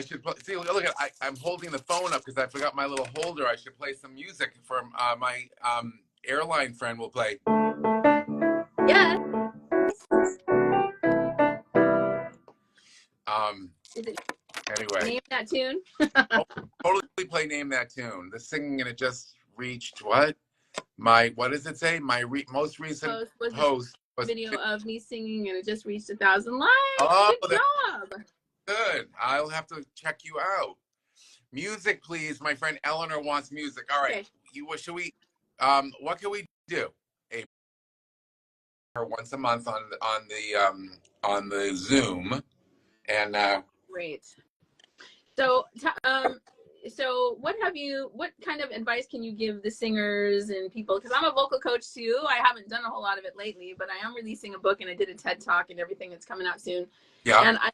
should play, see. Look at I'm holding the phone up because I forgot my little holder. I should play some music from my airline friend. Will play. Yeah. Anyway. Name that tune. Oh, totally play Name That Tune. The singing, and it just reached what? What does it say? My most recent post was video of me singing, and it just reached 1,000 likes. Oh, good job. Good. I'll have to check you out. Music, please. My friend Eleanor wants music. All right. Okay. What should we? What can we do? Once a month on the Zoom, and great. So, so what kind of advice can you give the singers and people? Because I'm a vocal coach too. I haven't done a whole lot of it lately, but I am releasing a book, and I did a TED Talk and everything that's coming out soon. Yeah. And I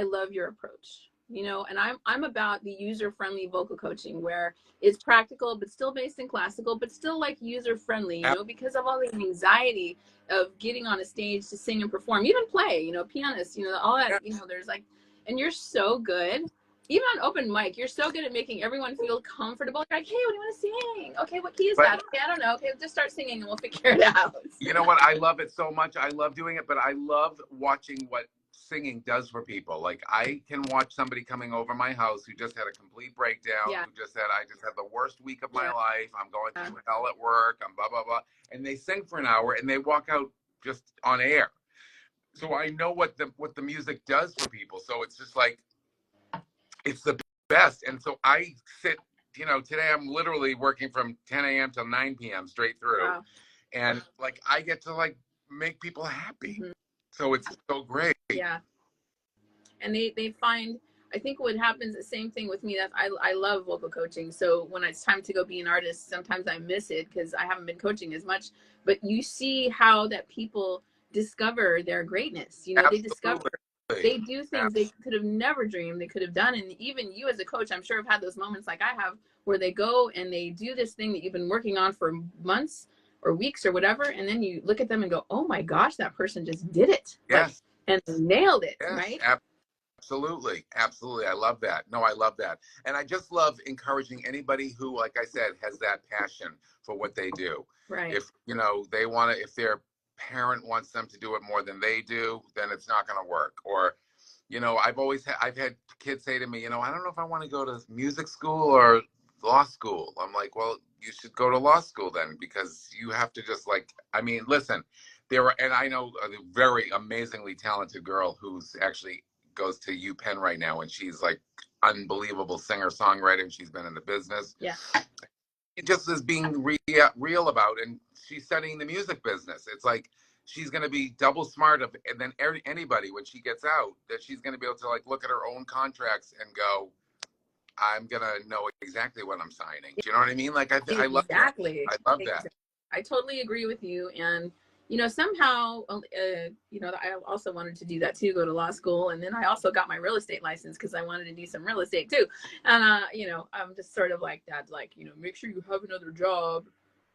love your approach. You know, and I'm about the user-friendly vocal coaching, where it's practical but still based in classical, but still like user-friendly, you know, because of all the anxiety of getting on a stage to sing and perform, even play, you know, pianist, you know, all that, you know, there's like, and you're so good. Even on open mic, you're so good at making everyone feel comfortable. You're like, hey, what do you want to sing? Okay, what key is that? Okay, I don't know. Okay, just start singing and we'll figure it out. You know what? I love it so much. I love doing it, but I love watching what singing does for people. Like, I can watch somebody coming over my house who just had a complete breakdown, who just said, I just had the worst week of my life. I'm going through hell at work. I'm blah, blah, blah. And they sing for an hour and they walk out just on air. So I know what the music does for people. So it's just like, it's the best. And so I sit, you know, today I'm literally working from 10 a.m. till 9 p.m. straight through. Wow. And like, I get to like make people happy. Mm-hmm. So it's so great. Yeah. And they find, I think what happens, the same thing with me, that I love vocal coaching. So when it's time to go be an artist, sometimes I miss it because I haven't been coaching as much, but you see how that people discover their greatness. You know, Absolutely. They discover, they do things they could have never dreamed they could have done. And even you as a coach, I'm sure have had those moments like I have, where they go and they do this thing that you've been working on for months or weeks or whatever, and then you look at them and go, oh my gosh, that person just did it. Yes. Like, and nailed it, yes. right? Absolutely. Absolutely. I love that. No, I love that. And I just love encouraging anybody who, like I said, has that passion for what they do. Right. If, you know, they want to, if their parent wants them to do it more than they do, then it's not going to work. Or, you know, I've had kids say to me, you know, I don't know if I want to go to music school or law school. I'm like, well, you should go to law school then, because you have to just like, I mean, listen, and I know a very amazingly talented girl who's actually goes to UPenn right now, and she's like unbelievable singer songwriter, and she's been in the business. Yeah. It just is being real about, and she's studying the music business. It's like she's going to be double smart than anybody when she gets out, that she's going to be able to like look at her own contracts and go, I'm going to know exactly what I'm signing. Do you know what I mean? Like, I love that. I love that. I totally agree with you. And, you know, somehow, you know, I also wanted to do that too, go to law school. And then I also got my real estate license because I wanted to do some real estate too. And, you know, I'm just sort of like, Dad's like, you know, make sure you have another job,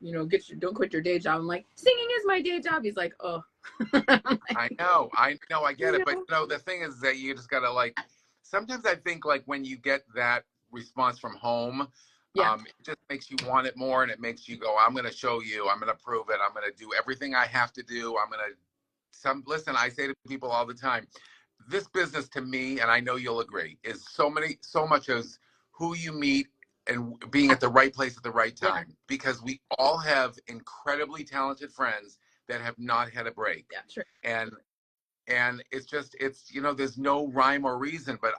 you know, don't quit your day job. I'm like, singing is my day job. He's like, oh. I know, I get it. But, you know, the thing is that you just got to like, sometimes I think like when you get that response from home, it just makes you want it more, and it makes you go, I'm going to show you, I'm going to prove it, I'm going to do everything I have to do. Listen, I say to people all the time, this business to me, and I know you'll agree, is so much as who you meet and being at the right place at the right time, because we all have incredibly talented friends that have not had a break. Yeah, sure. And it's, you know, there's no rhyme or reason, but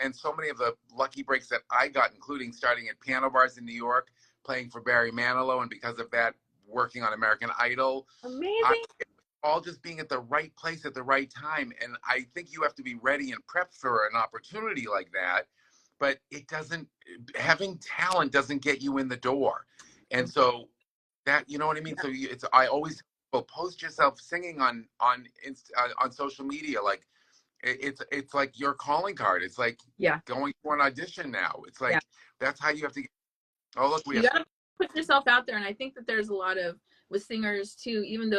and so many of the lucky breaks that I got, including starting at piano bars in New York, playing for Barry Manilow, and because of that, working on American Idol. Amazing. All just being at the right place at the right time. And I think you have to be ready and prepped for an opportunity like that, but having talent doesn't get you in the door. And so that, you know what I mean? So I always post yourself singing on social media. Like it's like your calling card. It's like going for an audition now. It's like that's how you have to you gotta put yourself out there. And I think that there's a lot of, with singers too, even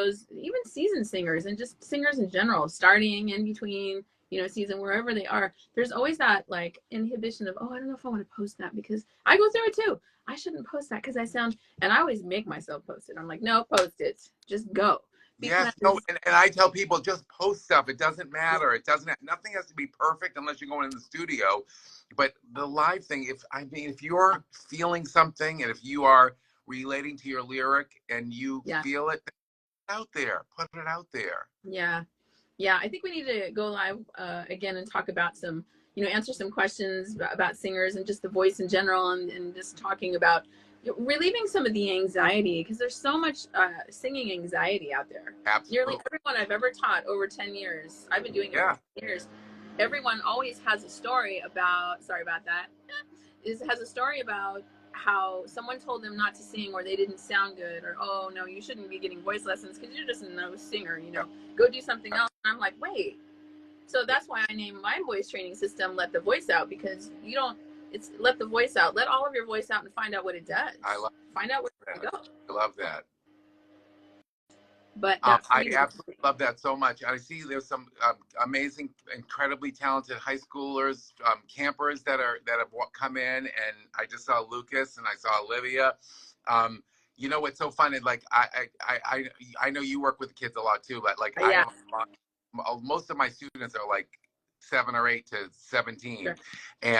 seasoned singers and just singers in general, starting in between, season, wherever they are, there's always that like inhibition of, oh, I don't know if I want to post that, because I go through it too. I shouldn't post that because I sound, and I always make myself post it. I'm like, no, post it, just go. Yes, no, and I tell people, just post stuff. It doesn't matter. It doesn't nothing has to be perfect unless you're going in the studio. But the live thing, if you're feeling something and if you are relating to your lyric and you feel it, out there, put it out there. Yeah, I think we need to go live again and talk about some, answer some questions about singers and just the voice in general, and just talking about relieving some of the anxiety, because there's so much singing anxiety out there. Absolutely. Nearly everyone I've ever taught over 10 years, I've been doing it for 10 years, everyone always has a story about, sorry about that, has a story about how someone told them not to sing, or they didn't sound good, or, oh no, you shouldn't be getting voice lessons because you're just no singer, go do something else. And I'm like, wait. So that's why I named my voice training system Let the Voice Out, because it's let the voice out, let all of your voice out and find out what it does. Find out where it can go. I love that. But I absolutely love that so much. I see there's some amazing, incredibly talented high schoolers, campers that have come in, and I just saw Lucas and I saw Olivia. What's so funny? Like I know you work with kids a lot too, but like most of my students are like 7 or 8 to 17, and